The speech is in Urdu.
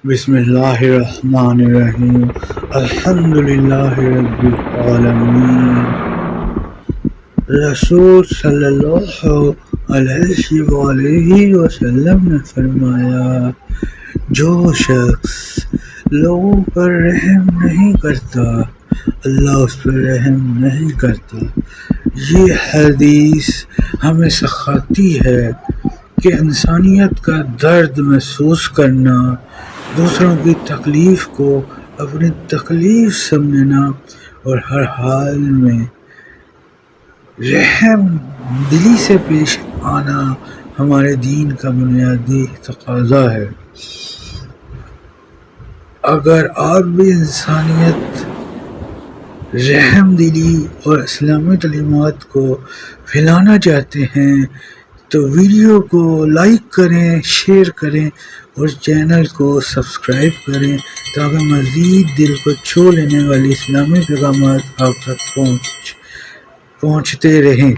بسم اللہ الرحمن الرحیم الحمد للہ رب العالمین۔ رسول صلی اللہ علیہ وآلہ وسلم نے فرمایا، جو شخص لوگوں پر رحم نہیں کرتا اللہ اس پر رحم نہیں کرتا۔ یہ حدیث ہمیں سکھاتی ہے کہ انسانیت کا درد محسوس کرنا، دوسروں کی تکلیف کو اپنی تکلیف سمجھنا اور ہر حال میں رحم دلی سے پیش آنا ہمارے دین کا بنیادی تقاضا ہے۔ اگر آپ بھی انسانیت، رحم دلی اور اسلامی تعلیمات کو پھیلانا چاہتے ہیں تو ویڈیو کو لائک کریں، شیئر کریں اور چینل کو سبسکرائب کریں تاکہ مزید دل کو چھو لینے والی اسلامی پیغامات آپ تک پہنچتے رہیں۔